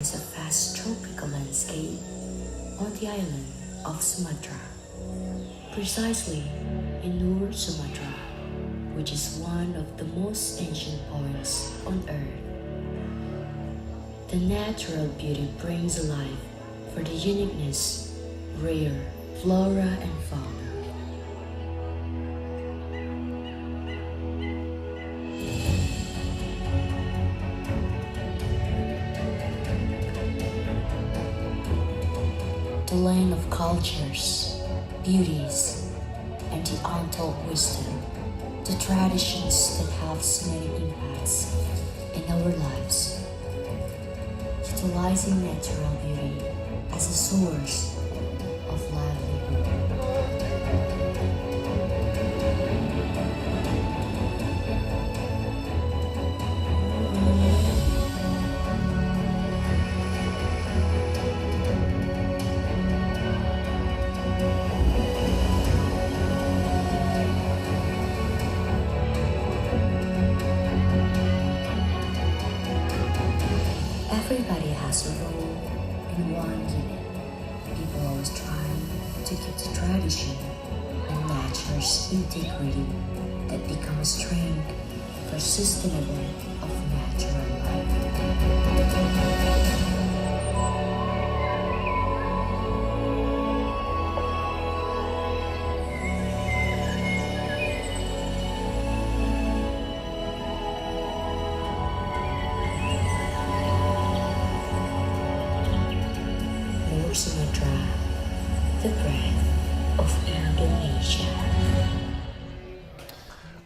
It's a vast tropical landscape on the island of Sumatra, precisely in North Sumatra, which is one of the most ancient points on Earth. The natural beauty brings alive for the uniqueness, rare flora and fauna. The land of cultures, beauties, and the untold wisdom, the traditions that have so many impacts in our lives, utilizing natural beauty as a source of livelihood. Everybody has a role in one unit. People always try to keep the tradition and nature's integrity that becomes strength for sustainable of natural life. North Sumatra, the breath of Indonesia.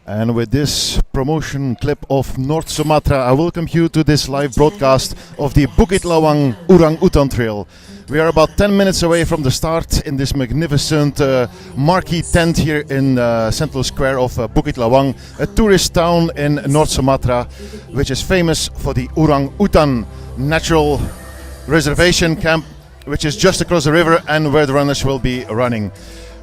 And with this promotion clip of North Sumatra, I welcome you to this live broadcast of the Bukit Lawang Orang-Utan Trail. We are about 10 minutes away from the start in this magnificent marquee tent here in Central Square of Bukit Lawang, a tourist town in North Sumatra, which is famous for the Orang-Utan natural reservation camp, which is just across the river and where the runners will be running.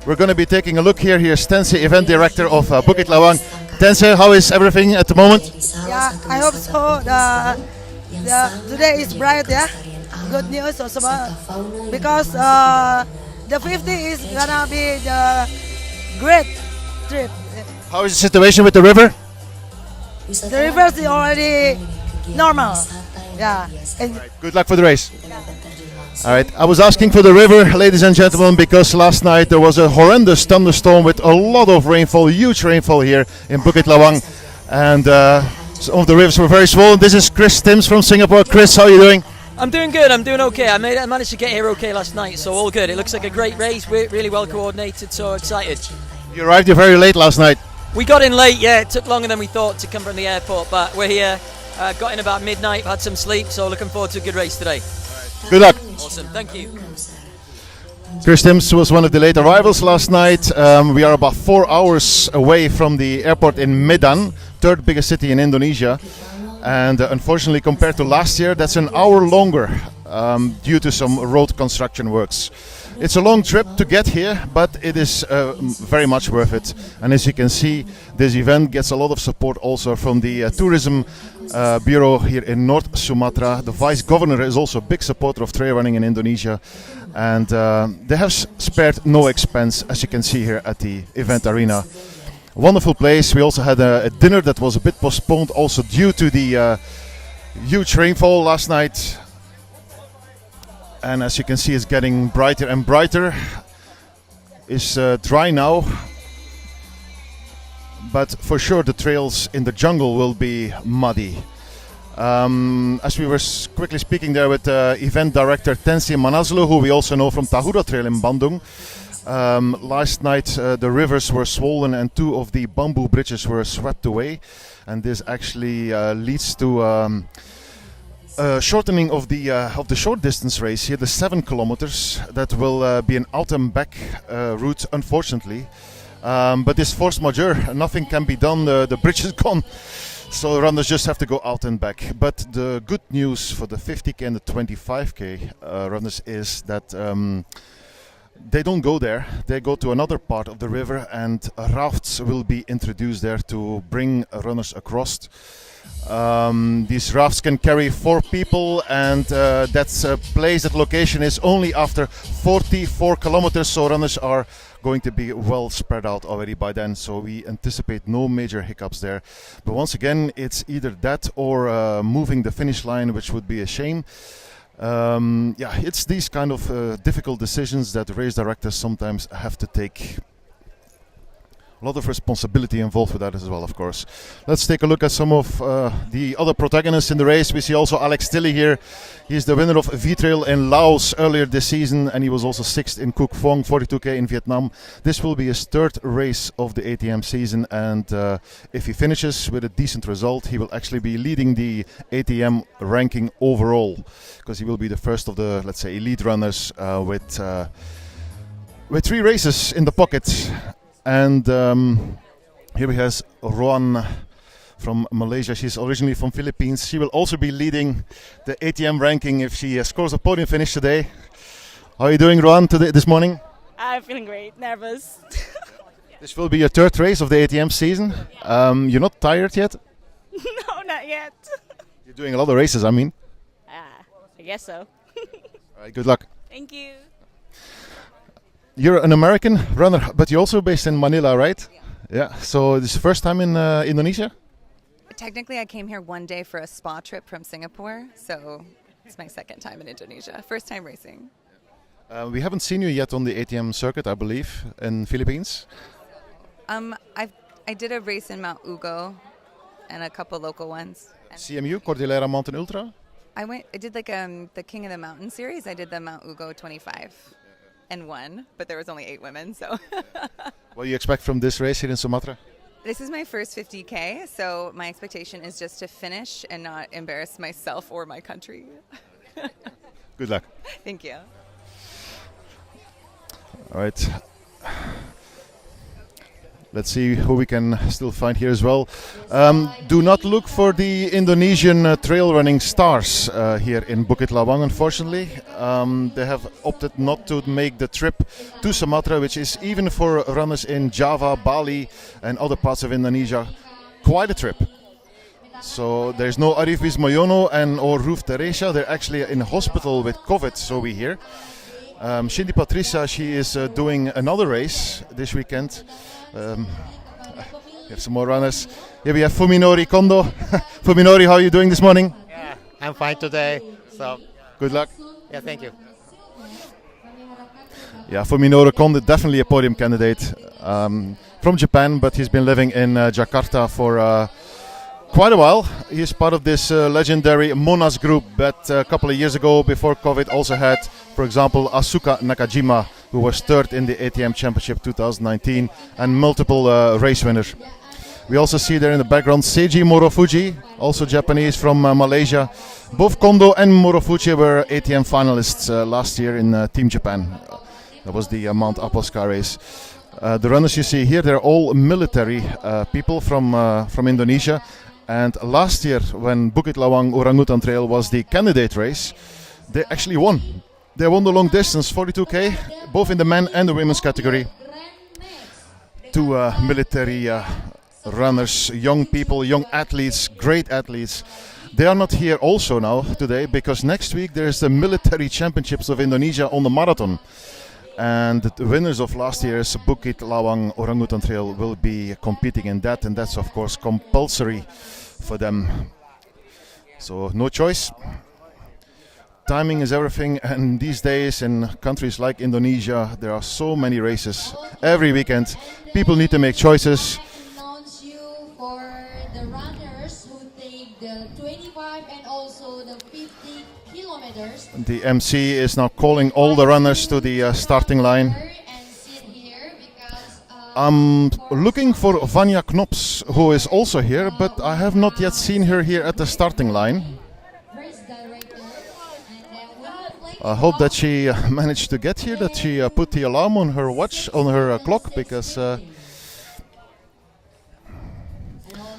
We're going to be taking a look here. Here's Tense, event director of Bukit Lawang. Tense, how is everything at the moment? Yeah, I hope so. Today is bright, yeah. Good news also, because the 50 is gonna be the great trip. How is the situation with the river? The river is already normal. Yeah. And Good luck for the race. All right, I was asking for the river, ladies and gentlemen, because last night there was a horrendous thunderstorm with a lot of rainfall, huge rainfall here in Bukit Lawang, and some of the rivers were very swollen. This is Chris Timms from Singapore. Chris, how are you doing? I'm doing good, I'm doing okay. I managed to get here okay last night, so all good. It looks like a great race, we're really well coordinated, so excited. You arrived here very late last night. We got in late, yeah, it took longer than we thought to come from the airport, but we're here. Got in about midnight, had some sleep, so looking forward to a good race today. Good luck. Awesome, thank you. Chris Timms was one of the late arrivals last night. We are about 4 hours away from the airport in Medan, third biggest city in Indonesia. And unfortunately, compared to last year, that's an hour longer due to some road construction works. It's a long trip to get here, but it is very much worth it. And as you can see, this event gets a lot of support also from the Tourism Bureau here in North Sumatra. The Vice Governor is also a big supporter of trail running in Indonesia. And they have spared no expense, as you can see here at the event arena. Wonderful place. We also had a dinner that was a bit postponed also due to the huge rainfall last night. And as you can see, it's getting brighter and brighter. It's dry now, but for sure the trails in the jungle will be muddy. As we were quickly speaking there with event director Tensi Manazlu, who we also know from Tahura Trail in Bandung. Last night the rivers were swollen and 2 of the bamboo bridges were swept away, and this actually leads to shortening of the short distance race here, the 7 kilometers that will be an out and back route, unfortunately. But this force majeure, nothing can be done. The bridge is gone, so the runners just have to go out and back. But the good news for the 50k and the 25k runners is that they don't go there. They go to another part of the river, and rafts will be introduced there to bring runners across. These rafts can carry 4 people, and that location is only after 44 kilometers, so runners are going to be well spread out already by then, so we anticipate no major hiccups there. But once again, it's either that or moving the finish line, which would be a shame. It's these kind of difficult decisions that race directors sometimes have to take. A lot of responsibility involved with that as well, of course. Let's take a look at some of the other protagonists in the race. We see also Alex Tilley here. He's the winner of V-Trail in Laos earlier this season, and he was also 6th in Cuc Phuong 42k in Vietnam. This will be his 3rd race of the ATM season, and if he finishes with a decent result, he will actually be leading the ATM ranking overall, because he will be the first of the, let's say, elite runners with 3 races in the pocket. And here we have Roan from Malaysia. She's originally from Philippines. She will also be leading the ATM ranking if she scores a podium finish today. How are you doing, Roan, this morning? I'm feeling great, nervous. This will be your 3rd race of the ATM season. You're not tired yet? No, not yet. You're doing a lot of races, I mean. I guess so. All right, good luck. Thank you. You're an American runner, but you're also based in Manila, right? Yeah. So this is the first time in Indonesia? Technically, I came here one day for a spa trip from Singapore, so it's my 2nd time in Indonesia. First time racing. We haven't seen you yet on the ATM circuit, I believe, in Philippines. I did a race in Mount Ugo and a couple local ones. CMU, Cordillera Mountain Ultra? I did like the King of the Mountain series. I did the Mount Ugo 25 and won, but there was only 8 women, so. What do you expect from this race here in Sumatra? This is my first 50K, so my expectation is just to finish and not embarrass myself or my country. Good luck. Thank you. All right. Let's see who we can still find here as well. Do not look for the Indonesian trail running stars here in Bukit Lawang, unfortunately. They have opted not to make the trip to Sumatra, which is, even for runners in Java, Bali and other parts of Indonesia, quite a trip. So there's no Arif Wismoyono or Ruth Teresa. They're actually in hospital with COVID, so we hear. Shindy Patricia, she is doing another race this weekend. We have some more runners. Here we have Fuminori Kondo. Fuminori, how are you doing this morning? Yeah, I'm fine today. So good luck. yeah, thank you. Yeah, Fuminori Kondo, definitely a podium candidate. From Japan, but he's been living in Jakarta for quite a while. He's part of this legendary Monas group that a couple of years ago, before COVID, also had, for example, Asuka Nakajima, who was 3rd in the ATM Championship 2019 and multiple race winner. We also see there in the background Seiji Morofuji, also Japanese from Malaysia. Both Kondo and Morofuji were ATM finalists last year in Team Japan. That was the Mount Aposka race. The runners you see here, they're all military people from Indonesia. And last year, when Bukit Lawang Orangutan Trail was the candidate race, they actually won. They won the long distance, 42k, both in the men and the women's category. 2 military runners, young people, young athletes, great athletes. They are not here also now today, because next week there's the military championships of Indonesia on the marathon. And the winners of last year's Bukit Lawang Orangutan Trail will be competing in that, and that's of course compulsory for them. So no choice. Timing is everything, and these days in countries like Indonesia, there are so many races every weekend. People need to make choices. Announce you for the runners who take the 25 and also the 50 kilometers. The MC is now calling all the runners to the starting line. I'm looking for Vanya Knops, who is also here, but I have not yet seen her here at the starting line. I hope that she managed to get here, that she put the alarm on her watch, on her clock, because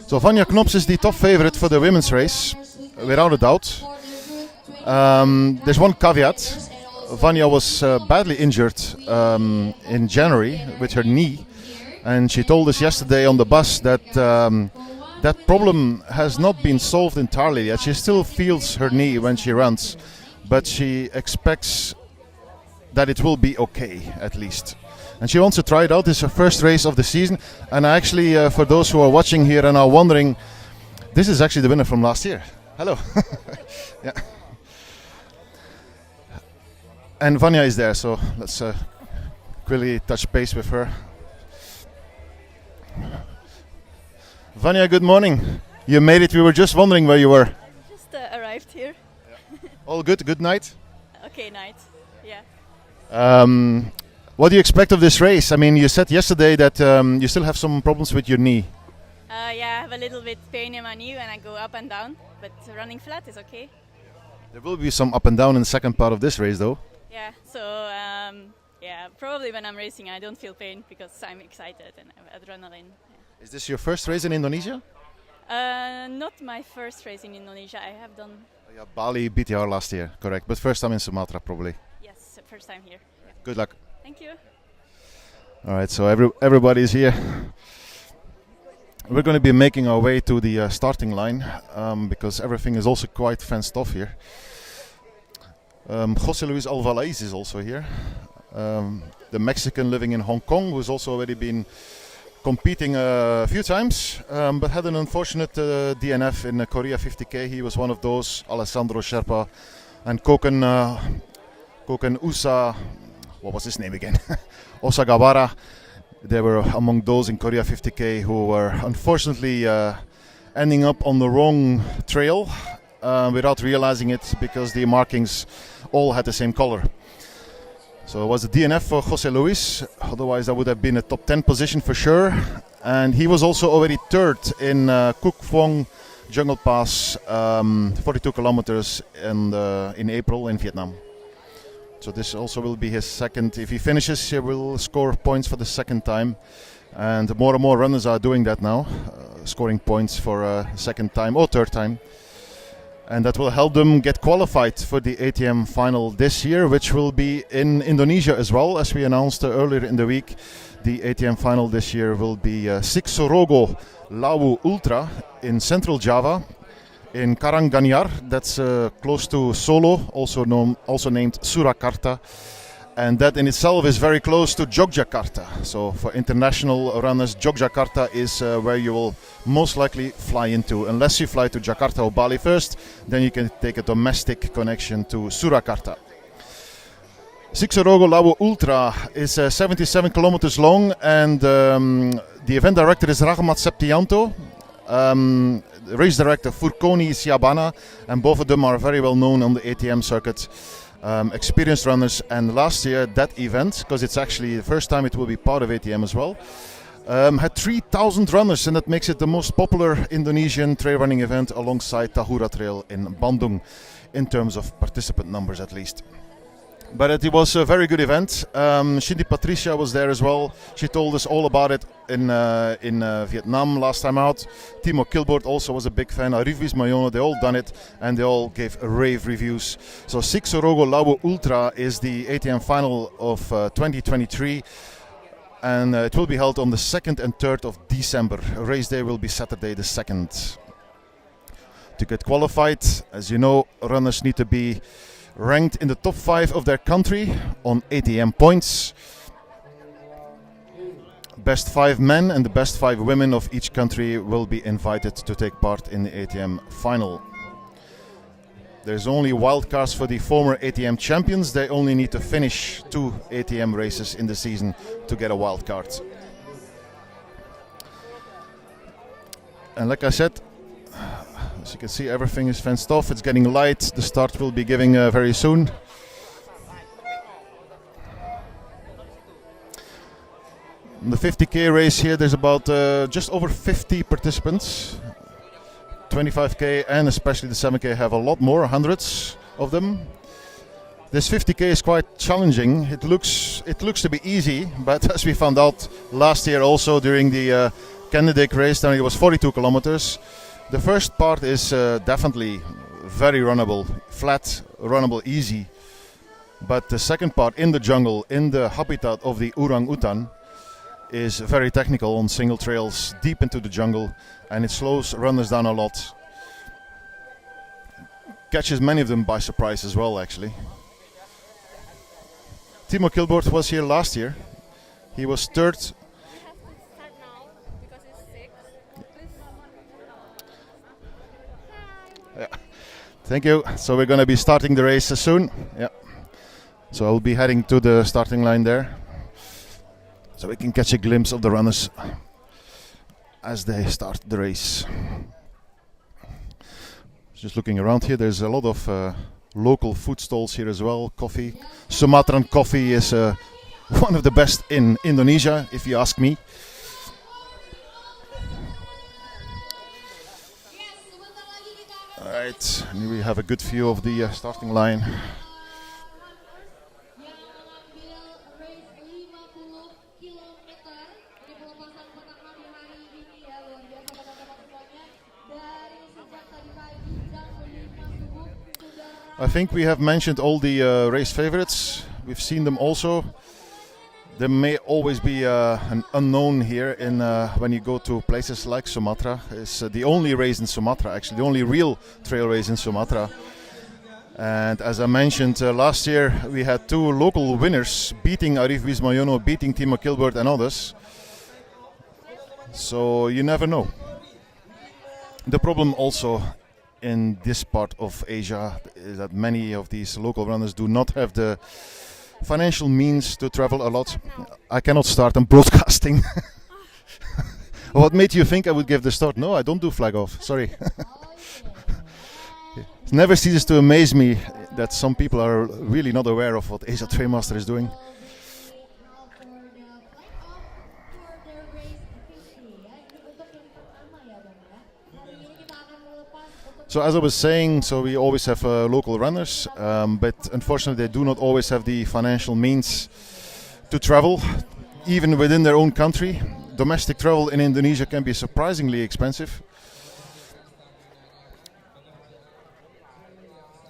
so Vanya Knops is the top favorite for the women's race, without a doubt. There's one caveat. Vanya was badly injured in January with her knee, and she told us yesterday on the bus that that problem has not been solved entirely yet. She still feels her knee when she runs, but she expects that it will be okay at least. And she wants to try it out. It's her first race of the season. And actually, for those who are watching here and are wondering, this is actually the winner from last year. Hello. Yeah. And Vanya is there, so let's quickly touch base with her. Vanya, good morning. You made it. We were just wondering where you were. Just arrived here. All good? Good night? Okay, night. Yeah. What do you expect of this race? I mean, you said yesterday that you still have some problems with your knee. Yeah, I have a little bit pain in my knee when I go up and down, but running flat is okay. There will be some up and down in the second part of this race, though. Yeah, so yeah, probably when I'm racing I don't feel pain because I'm excited and I have adrenaline. Yeah. Is this your first race in Indonesia? Not my first race in Indonesia. I have done, Yeah, Bali BTR last year, correct. But first time in Sumatra, probably. yes, first time here. Yeah. Good luck. Thank you. All right, so everybody's here. We're going to be making our way to the starting line because everything is also quite fenced off here. José Luis Alvarez is also here. The Mexican living in Hong Kong, who's also already been competing a few times, but had an unfortunate DNF in Korea 50k. He was one of those. Alessandro Sherpa and Koken Usa, what was his name again? Osagawara. They were among those in Korea 50k who were unfortunately ending up on the wrong trail without realizing it because the markings all had the same color. So it was a DNF for José Luis, otherwise that would have been a top 10 position for sure. And he was also already third in Cuc Phuong Jungle Pass, 42 kilometers in April in Vietnam. So this also will be his second. If he finishes, he will score points for the second time. And more runners are doing that now, scoring points for a second time or third time. And that will help them get qualified for the ATM final this year, which will be in Indonesia as well. As we announced earlier in the week, the ATM final this year will be Siksorogo Lawu Ultra in central Java, in Karanganyar, that's close to Solo, also named Surakarta. And that in itself is very close to Yogyakarta. So for international runners, Yogyakarta is where you will most likely fly into. Unless you fly to Jakarta or Bali first, then you can take a domestic connection to Surakarta. Siksorogo Lawu Ultra is 77 kilometers long, and the event director is Rahmat Septianto. Race director Furkoni Siabana, and both of them are very well known on the ATM circuit. Experienced runners, and last year that event, because it's actually the first time it will be part of ATM as well, had 3,000 runners, and that makes it the most popular Indonesian trail running event alongside Tahura Trail in Bandung in terms of participant numbers at least. But it was a very good event. Shindy Patricia was there as well. She told us all about it in Vietnam last time out. Timo Kilbord also was a big fan. Arifis Mayono, they all done it and they all gave rave reviews. So Siksorogo Lawu Ultra is the ATM final of 2023. And it will be held on the 2nd and 3rd of December. Race day will be Saturday the 2nd. To get qualified, as you know, runners need to be ranked in the top 5 of their country on ATM points. Best 5 men and the best 5 women of each country will be invited to take part in the ATM final. There's only wildcards for the former ATM champions. They only need to finish 2 ATM races in the season to get a wildcard. And like I said, as you can see, everything is fenced off. It's getting light. The start will be giving very soon. In the 50k race here, there's about just over 50 participants. 25k and especially the 7k have a lot more, hundreds of them. This 50k is quite challenging. It looks to be easy, but as we found out last year also during the candidate race, then it was 42 kilometers. The first part is definitely very runnable, flat, runnable, easy. But the second part in the jungle, in the habitat of the orang-utan, is very technical on single trails deep into the jungle, and it slows runners down a lot. Catches many of them by surprise as well, actually. Timo Kilbort was here last year. He was third. Yeah. Thank you. So we're going to be starting the race soon. Yeah. So I'll be heading to the starting line there, so we can catch a glimpse of the runners as they start the race. Just looking around here, there's a lot of local food stalls here as well. Coffee. Sumatran coffee is one of the best in Indonesia, if you ask me. Alright, and we have a good view of the starting line. I think we have mentioned all the race favorites. We've seen them also. There may always be an unknown here in when you go to places like Sumatra. It's the only race in Sumatra, actually, the only real trail race in Sumatra. And as I mentioned last year, we had two local winners, beating Arif Wismayono, beating Timo Kilbert and others. So you never know. The problem also in this part of Asia is that many of these local runners do not have the financial means to travel a lot. I cannot start, I'm broadcasting. What made you think I would give the start? No, I don't do flag off, sorry. It never ceases to amaze me that some people are really not aware of what Asia Trailmaster is doing. So as I was saying, so we always have local runners, but unfortunately they do not always have the financial means to travel, even within their own country. Domestic travel in Indonesia can be surprisingly expensive.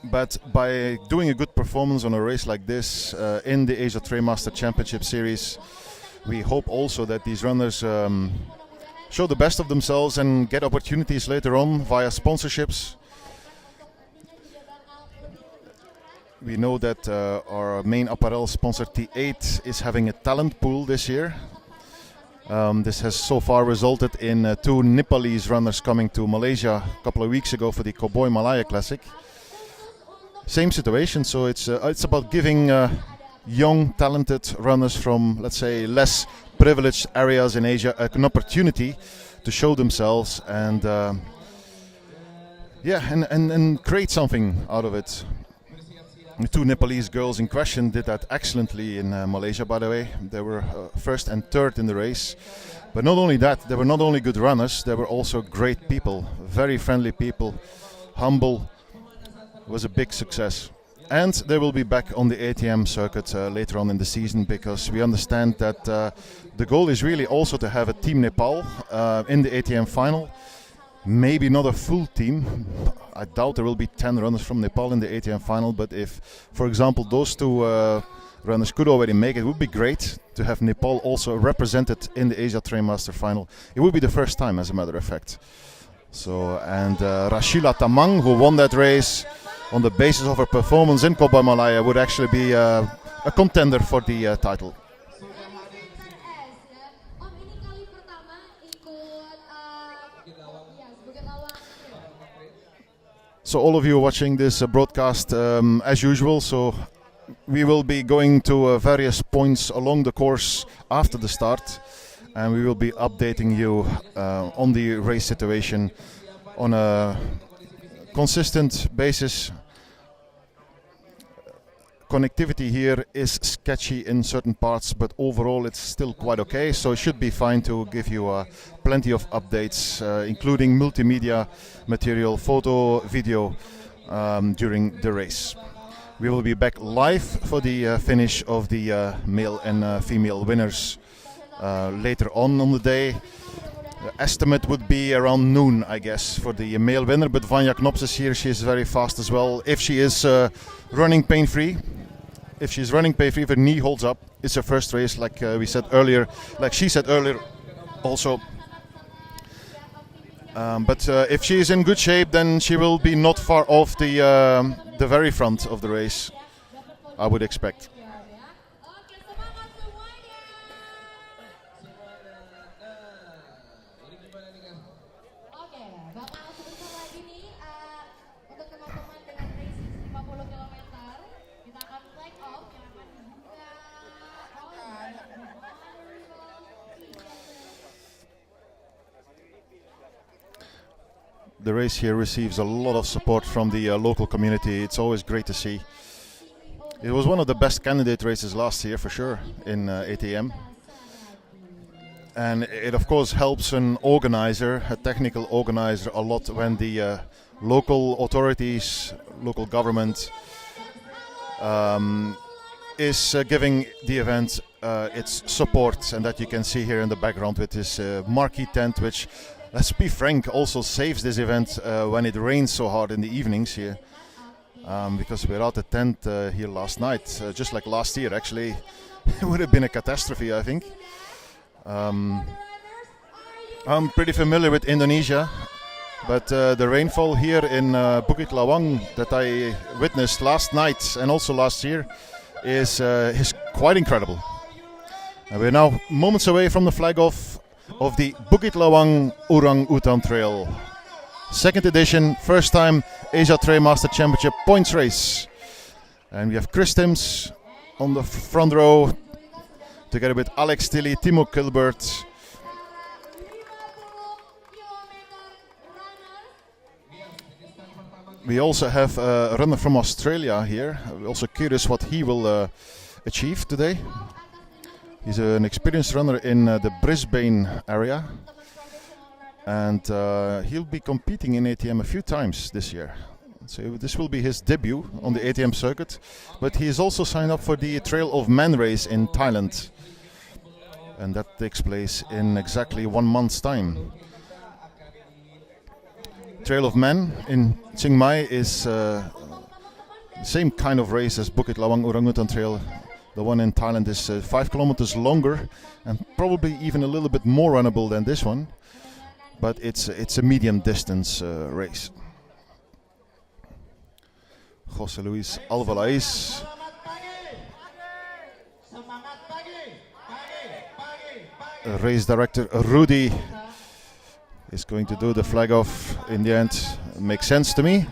But by doing a good performance on a race like this in the Asia Trailmaster Championship Series, we hope also that these runners show the best of themselves and get opportunities later on via sponsorships. We know that our main apparel sponsor T8 is having a talent pool this year. This has so far resulted in two Nepalese runners coming to Malaysia a couple of weeks ago for the Cowboy Malaya Classic. Same situation, so it's about giving young, talented runners from, let's say, less privileged areas in Asia an opportunity to show themselves and and create something out of it. The two Nepalese girls in question did that excellently in Malaysia, by the way. They were first and third in the race. But not only that, they were not only good runners, they were also great people, very friendly people, humble. It was a big success. And they will be back on the ATM circuit later on in the season, because we understand that the goal is really also to have a Team Nepal in the ATM final. Maybe not a full team. I doubt there will be 10 runners from Nepal in the ATM final, but if, for example, those two runners could already make it, it would be great to have Nepal also represented in the Asia Trailmaster final. It would be the first time, as a matter of fact. So, and Rashila Tamang, who won that race on the basis of her performance in Cowboy Malaya, would actually be a contender for the title. So all of you watching this broadcast as usual, so we will be going to various points along the course after the start, and we will be updating you on the race situation on a consistent basis. Connectivity here is sketchy in certain parts, but overall it's still quite okay, so it should be fine to give you plenty of updates, including multimedia material, photo, video during the race. We will be back live for the finish of the male and female winners later on the day. The estimate would be around noon, I guess, for the male winner, but Vanja Knops is here. She is very fast as well, if she is running pain-free. if she's running pace, if her knee holds up, it's her first race, like we said earlier, like she said earlier also. But if she is in good shape, then she will be not far off the very front of the race, I would expect. The race here receives a lot of support from the local community. It's always great to see. It was one of the best candidate races last year for sure in ATM. And it of course helps an organizer, a technical organizer, a lot when the local authorities, local government is giving the event its support, and that you can see here in the background with this marquee tent, which, let's be frank, also saves this event when it rains so hard in the evenings here. Because without the tent here last night, just like last year actually, it would have been a catastrophe, I think. I'm pretty familiar with Indonesia, but the rainfall here in Bukit Lawang that I witnessed last night and also last year is quite incredible. And we're now moments away from the flag off of the Bukit Lawang Utan Trail. Second edition, first time Asia Trail Master Championship points race. And we have Chris Timms on the front row, together with Alex Tilly, Timo Kilbert. We also have a runner from Australia here. We're also curious what he will achieve today. He's an experienced runner in the Brisbane area, and he'll be competing in ATM a few times this year. So this will be his debut on the ATM circuit, but he is also signed up for the Trail of Men race in Thailand, and that takes place in exactly 1 month's time. Trail of Men in Chiang Mai is the same kind of race as Bukit Lawang Orangutan Trail. The one in Thailand is 5 kilometers longer and probably even a little bit more runnable than this one, but it's a medium distance race. José Luis Alvarez, race director Rudy is going to do the flag off in the end. Makes sense to me.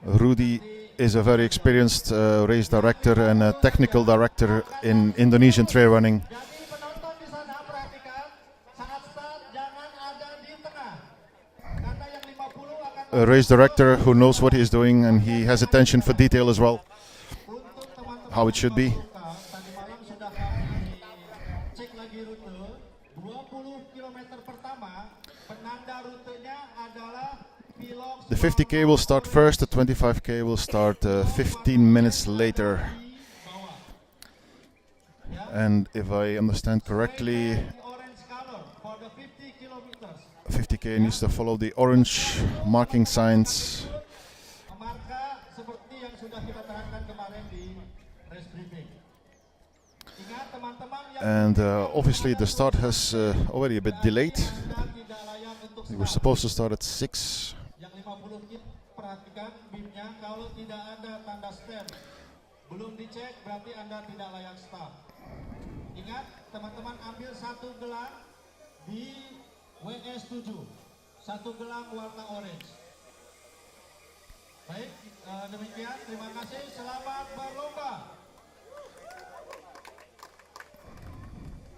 Rudy is a very experienced race director and a technical director in Indonesian trail running. A race director who knows what he's doing, and he has attention for detail as well, how it should be. The 50k will start first, the 25k will start 15 minutes later. And if I understand correctly, 50k needs to follow the orange marking signs. And obviously the start has already a bit delayed. We were supposed to start at 6. Belum dicek berarti Anda tidak layak start. Ingat, teman-teman ambil satu gelang di WS7. Satu gelang warna orange. Baik, demikian. Terima kasih. Selamat berlomba.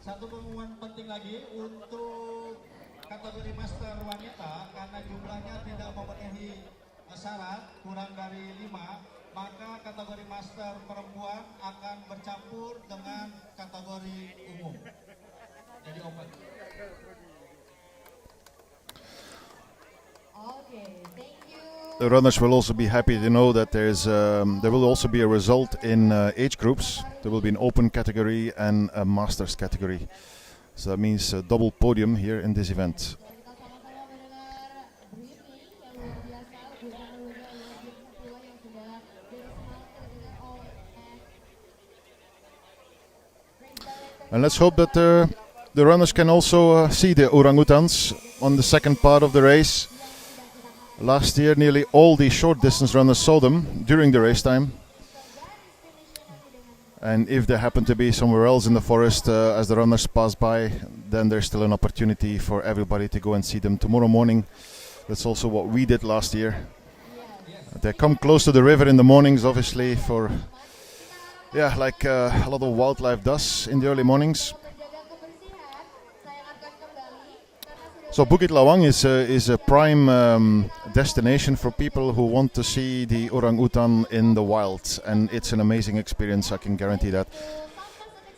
Satu pengumuman penting lagi untuk kategori master wanita, karena jumlahnya tidak memenuhi syarat, kurang dari 5, maka kategori master perempuan akan bercampur dengan kategori umum. Jadi open. Okay, thank you. The runners will also be happy to know that there will also be a result in age groups. There will be an open category and a masters category. So that means a double podium here in this event. And let's hope that the runners can also see the orangutans on the second part of the race. Last year, nearly all the short distance runners saw them during the race time. And if they happen to be somewhere else in the forest as the runners pass by, then there's still an opportunity for everybody to go and see them tomorrow morning. That's also what we did last year. They come close to the river in the mornings, obviously, for like a lot of wildlife does in the early mornings. So Bukit Lawang is a prime destination for people who want to see the orangutan in the wild, and it's an amazing experience, I can guarantee that.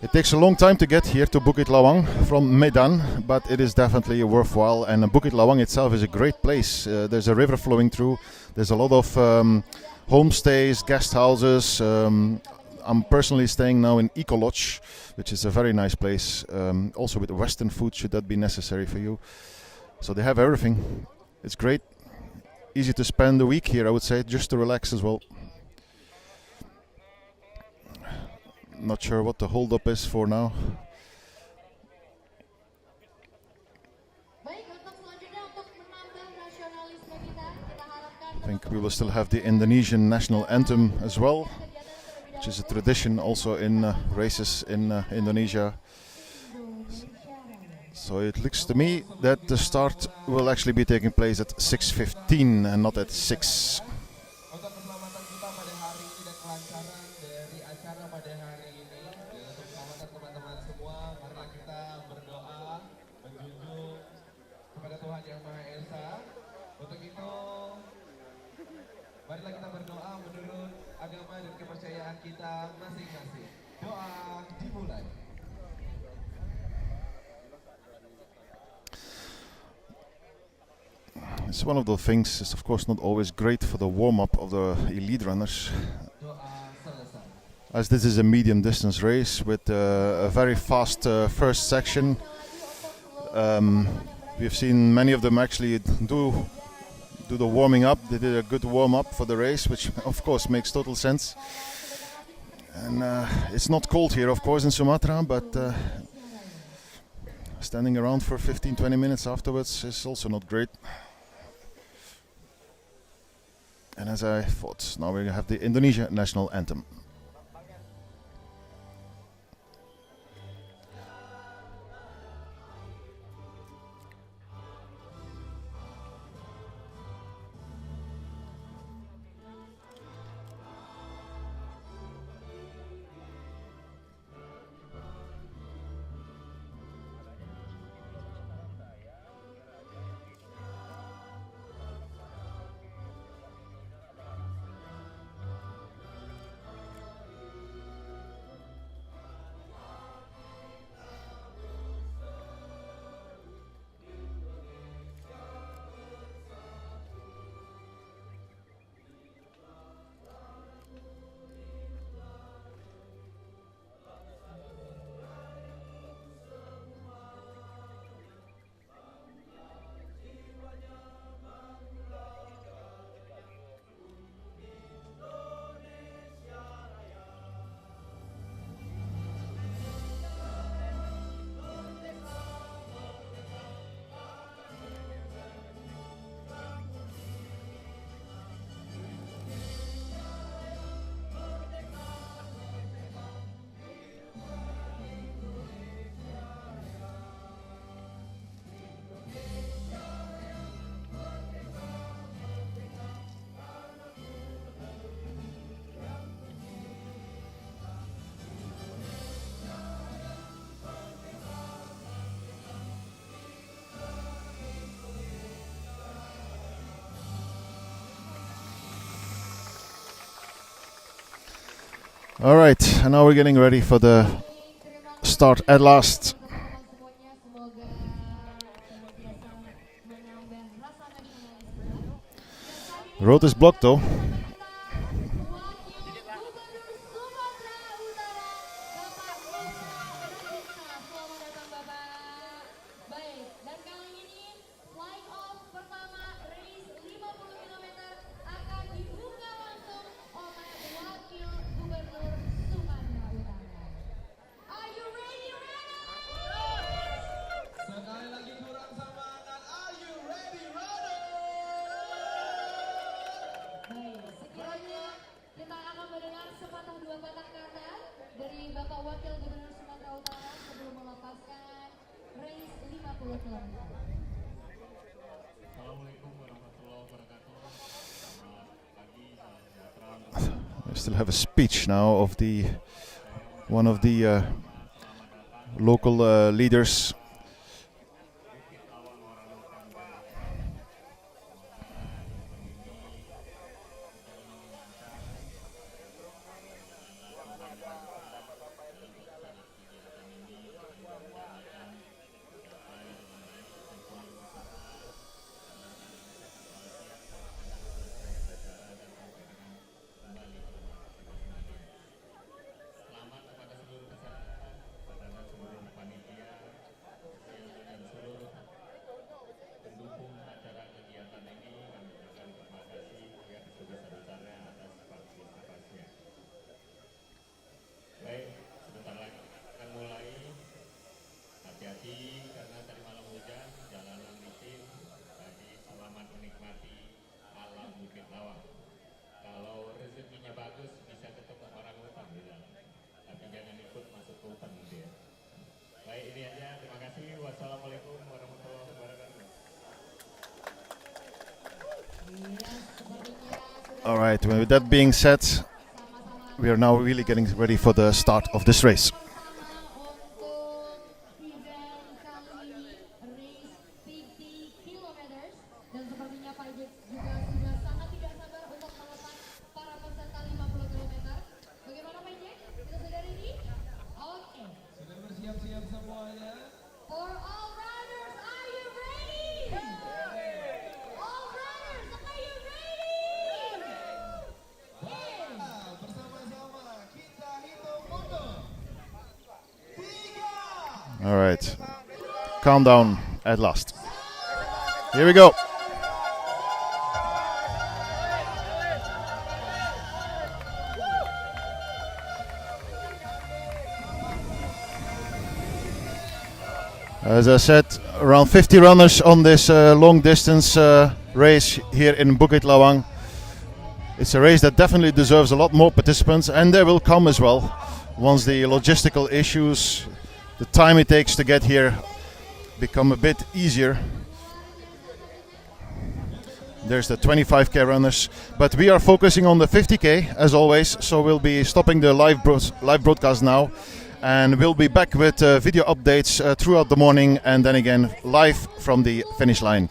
It takes a long time to get here to Bukit Lawang from Medan, but it is definitely worthwhile, and Bukit Lawang itself is a great place. There's a river flowing through, there's a lot of homestays, guest houses. I'm personally staying now in Eco Lodge, which is a very nice place, also with Western food should that be necessary for you. So they have everything. It's great. Easy to spend a week here, I would say, just to relax as well. Not sure what the hold-up is for now. I think we will still have the Indonesian national anthem as well, which is a tradition also in races in Indonesia. So it looks to me that the start will actually be taking place at 6:15 and not at 6. Marilah kita berdoa menurut agama dan kepercayaan kita masing-masing. Doa dimulai. It's one of the things. It's of course not always great for the warm-up of the elite runners, as this is a medium distance race with a very fast first section. We've seen many of them actually do the warming up. They did a good warm-up for the race, which of course makes total sense. And it's not cold here, of course, in Sumatra, but standing around for 15-20 minutes afterwards is also not great. And as I thought, now we have the Indonesia national anthem. All right, and now we're getting ready for the start at last. The road is blocked though. sepatah dua patah kata dari Bapak Wakil Gubernur Sumatera Utara sebelum melepaskan race 50 km. I still have a speech now of the one of the local leaders. Karena tadi malam hujan, jalanan licin, jadi selamat menikmati alam Bukit Lawang. Kalau rezekinya bagus, bisa ketemu orang hutan di dalam. Tapi jangan ikut masuk ke hutan nanti ya. Baik, ini aja. Terima kasih. Wassalamualaikum warahmatullahi wabarakatuh. All right, well, with that being said, we are now really getting ready for the start of this race. All right, countdown at last. Here we go. As I said, around 50 runners on this long distance race here in Bukit Lawang. It's a race that definitely deserves a lot more participants, and they will come as well once the logistical issues, the time it takes to get here, become a bit easier. There's the 25k runners, but we are focusing on the 50k as always, so we'll be stopping the live broadcast now, and we'll be back with video updates throughout the morning, and then again live from the finish line.